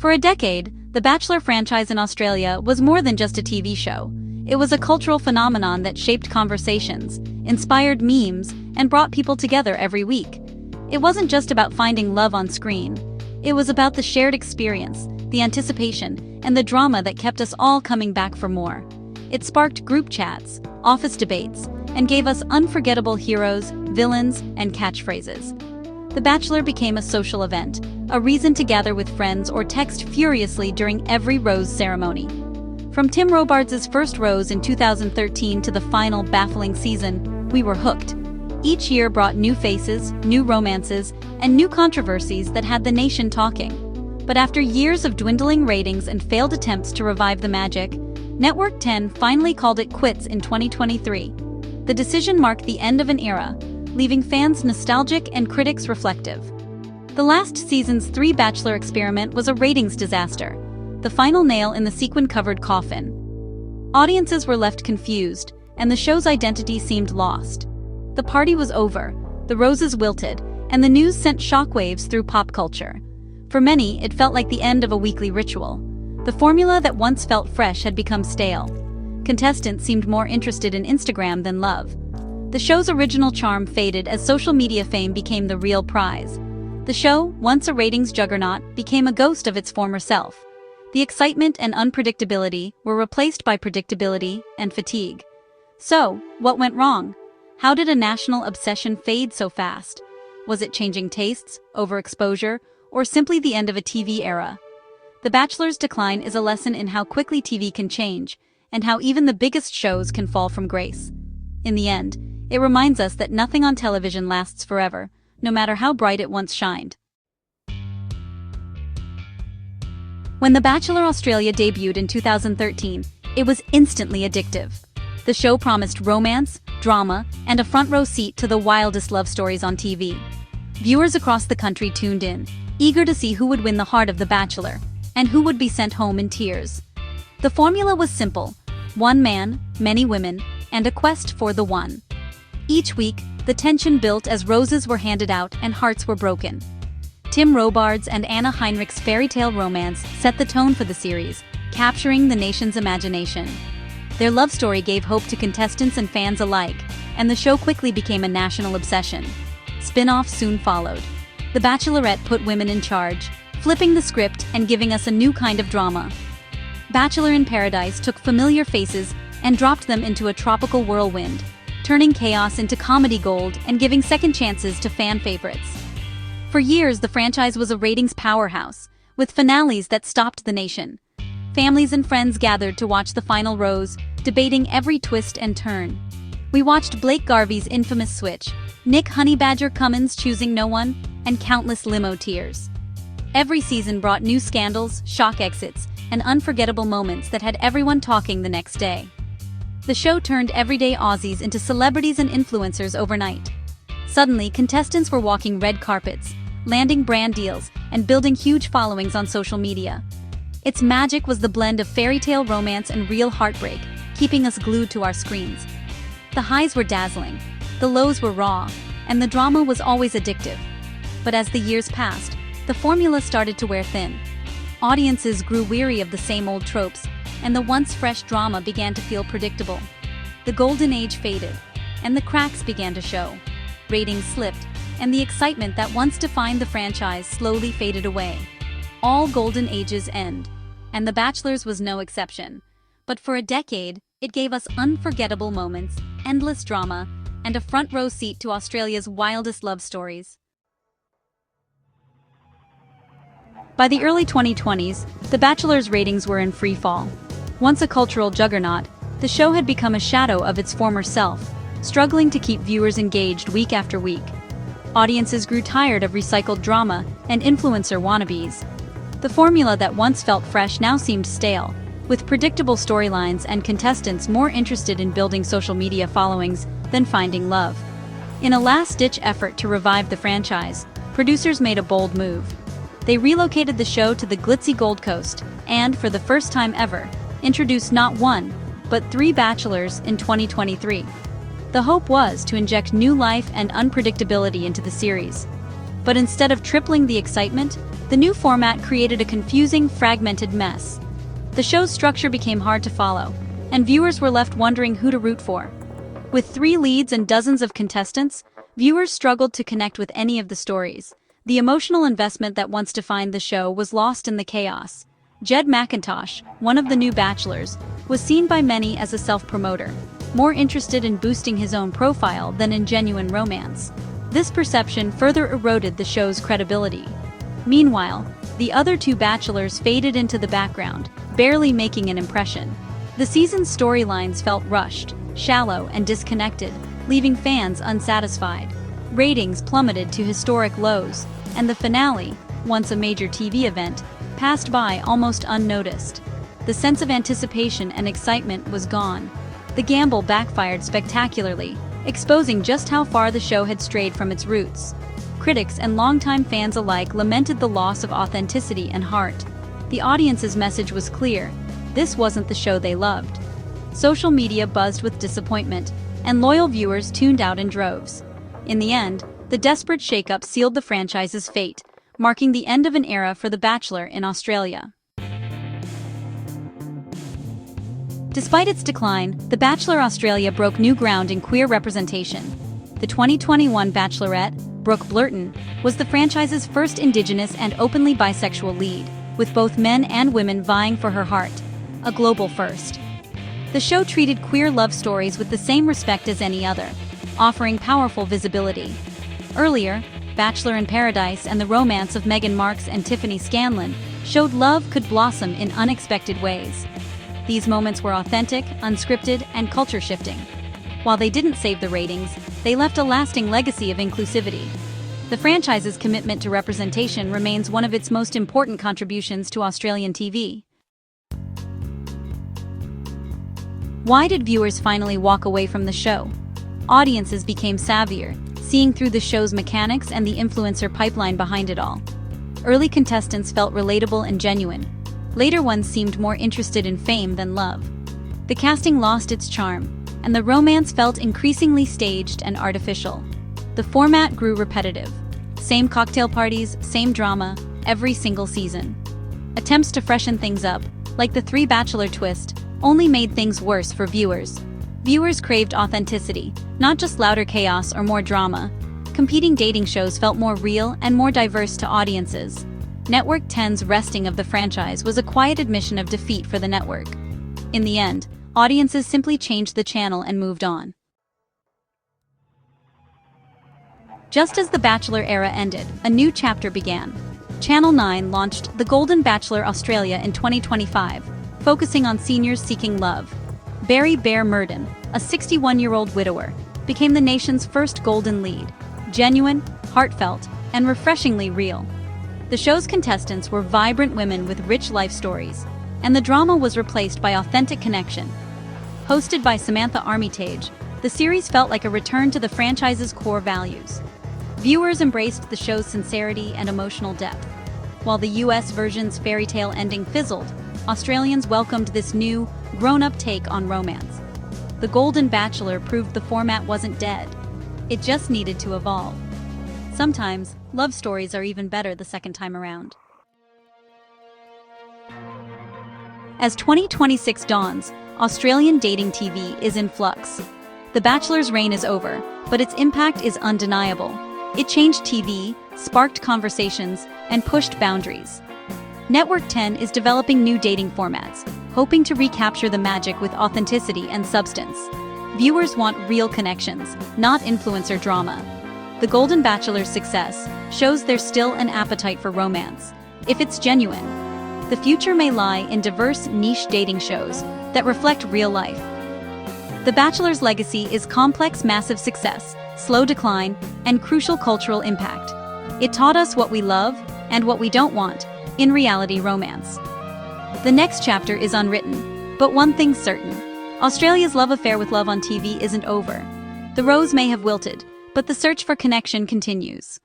For a decade, the Bachelor franchise in Australia was more than just a TV show. It was a cultural phenomenon that shaped conversations, inspired memes, and brought people together every week. It wasn't just about finding love on screen. It was about the shared experience, the anticipation, and the drama that kept us all coming back for more. It sparked group chats, office debates, and gave us unforgettable heroes, villains, and catchphrases. The Bachelor became a social event, a reason to gather with friends or text furiously during every rose ceremony. From Tim Robards' first rose in 2013 to the final baffling season, we were hooked. Each year brought new faces, new romances, and new controversies that had the nation talking. But after years of dwindling ratings and failed attempts to revive the magic, Network 10 finally called it quits in 2023. The decision marked the end of an era, leaving fans nostalgic and critics reflective. The last season's 3 Bachelor experiment was a ratings disaster, the final nail in the sequin-covered coffin. Audiences were left confused, and the show's identity seemed lost. The party was over, the roses wilted, and the news sent shockwaves through pop culture. For many, it felt like the end of a weekly ritual. The formula that once felt fresh had become stale. Contestants seemed more interested in Instagram than love. The show's original charm faded as social media fame became the real prize. The show, once a ratings juggernaut, became a ghost of its former self. The excitement and unpredictability were replaced by predictability and fatigue. So, what went wrong? How did a national obsession fade so fast? Was it changing tastes, overexposure, or simply the end of a TV era? The Bachelor's decline is a lesson in how quickly TV can change, and how even the biggest shows can fall from grace. In the end, it reminds us that nothing on television lasts forever, no matter how bright it once shined. When The Bachelor Australia debuted in 2013, it was instantly addictive. The show promised romance, drama, and a front-row seat to the wildest love stories on TV. Viewers across the country tuned in, eager to see who would win the heart of The Bachelor, and who would be sent home in tears. The formula was simple: one man, many women, and a quest for the one. Each week, the tension built as roses were handed out and hearts were broken. Tim Robards and Anna Heinrich's fairy tale romance set the tone for the series, capturing the nation's imagination. Their love story gave hope to contestants and fans alike, and the show quickly became a national obsession. Spin-offs soon followed. The Bachelorette put women in charge, flipping the script and giving us a new kind of drama. Bachelor in Paradise took familiar faces and dropped them into a tropical whirlwind, turning chaos into comedy gold and giving second chances to fan favorites. For years, the franchise was a ratings powerhouse, with finales that stopped the nation. Families and friends gathered to watch the final rose, debating every twist and turn. We watched Blake Garvey's infamous switch, Nick Honeybadger Cummins choosing no one, and countless limo tears. Every season brought new scandals, shock exits, and unforgettable moments that had everyone talking the next day. The show turned everyday Aussies into celebrities and influencers overnight. Suddenly, contestants were walking red carpets, landing brand deals, and building huge followings on social media. Its magic was the blend of fairy tale romance and real heartbreak, keeping us glued to our screens. The highs were dazzling, the lows were raw, and the drama was always addictive. But as the years passed, the formula started to wear thin. Audiences grew weary of the same old tropes, and the once fresh drama began to feel predictable. The golden age faded, and the cracks began to show. Ratings slipped, and the excitement that once defined the franchise slowly faded away. All golden ages end, and The Bachelor's was no exception. But for a decade, it gave us unforgettable moments, endless drama, and a front-row seat to Australia's wildest love stories. By the early 2020s, The Bachelor's ratings were in free fall. Once a cultural juggernaut, the show had become a shadow of its former self, struggling to keep viewers engaged week after week. Audiences grew tired of recycled drama and influencer wannabes. The formula that once felt fresh now seemed stale, with predictable storylines and contestants more interested in building social media followings than finding love. In a last-ditch effort to revive the franchise, producers made a bold move. They relocated the show to the glitzy Gold Coast and, for the first time ever, introduced not one, but 3 bachelors in 2023. The hope was to inject new life and unpredictability into the series. But instead of tripling the excitement, The new format created a confusing, fragmented mess. The show's structure became hard to follow, and viewers were left wondering who to root for. With 3 leads and dozens of contestants, viewers struggled to connect with any of the stories. The emotional investment that once defined the show was lost in the chaos. Jed McIntosh, one of the new bachelors, was seen by many as a self-promoter, more interested in boosting his own profile than in genuine romance. This perception further eroded the show's credibility. Meanwhile, the other 2 bachelors faded into the background, barely making an impression. The season's storylines felt rushed, shallow, and disconnected, leaving fans unsatisfied. Ratings plummeted to historic lows, and the finale, once a major TV event, passed by almost unnoticed. The sense of anticipation and excitement was gone. The gamble backfired spectacularly, exposing just how far the show had strayed from its roots. Critics and longtime fans alike lamented the loss of authenticity and heart. The audience's message was clear: this wasn't the show they loved. Social media buzzed with disappointment, and loyal viewers tuned out in droves. In the end, the desperate shakeup sealed the franchise's fate, marking the end of an era for The Bachelor in Australia. Despite its decline, The Bachelor Australia broke new ground in queer representation. The 2021 Bachelorette, Brooke Blurton, was the franchise's first Indigenous and openly bisexual lead, with both men and women vying for her heart, a global first. The show treated queer love stories with the same respect as any other, offering powerful visibility. Earlier, Bachelor in Paradise and the romance of Meghan Markle and Tiffany Scanlon showed love could blossom in unexpected ways. These moments were authentic, unscripted, and culture-shifting. While they didn't save the ratings, they left a lasting legacy of inclusivity. The franchise's commitment to representation remains one of its most important contributions to Australian TV. Why did viewers finally walk away from the show? Audiences became savvier, seeing through the show's mechanics and the influencer pipeline behind it all. Early contestants felt relatable and genuine. Later ones seemed more interested in fame than love. The casting lost its charm, and the romance felt increasingly staged and artificial. The format grew repetitive. Same cocktail parties, same drama, every single season. Attempts to freshen things up, like the 3 Bachelor twist, only made things worse for viewers. Viewers craved authenticity, not just louder chaos or more drama. Competing dating shows felt more real and more diverse to audiences. Network 10's wresting of the franchise was a quiet admission of defeat for the network. In the end, audiences simply changed the channel and moved on. Just as the Bachelor era ended, a new chapter began. Channel 9 launched The Golden Bachelor Australia in 2025, focusing on seniors seeking love. Barry Bear Murden, a 61-year-old widower, became the nation's first golden lead. Genuine, heartfelt, and refreshingly real. The show's contestants were vibrant women with rich life stories, and the drama was replaced by authentic connection. Hosted by Samantha Armitage, the series felt like a return to the franchise's core values. Viewers embraced the show's sincerity and emotional depth. While the US version's fairy tale ending fizzled, Australians welcomed this new, grown-up take on romance. The Golden Bachelor proved the format wasn't dead. It just needed to evolve. Sometimes, love stories are even better the second time around. As 2026 dawns, Australian dating TV is in flux. The Bachelor's reign is over, but its impact is undeniable. It changed TV, sparked conversations, and pushed boundaries. Network 10 is developing new dating formats, hoping to recapture the magic with authenticity and substance. Viewers want real connections, not influencer drama. The Golden Bachelor's success shows there's still an appetite for romance, if it's genuine. The future may lie in diverse niche dating shows that reflect real life. The Bachelor's legacy is complex, massive success, slow decline, and crucial cultural impact. It taught us what we love and what we don't want in reality romance. The next chapter is unwritten, but one thing's certain: Australia's love affair with love on TV isn't over. The rose may have wilted, but the search for connection continues.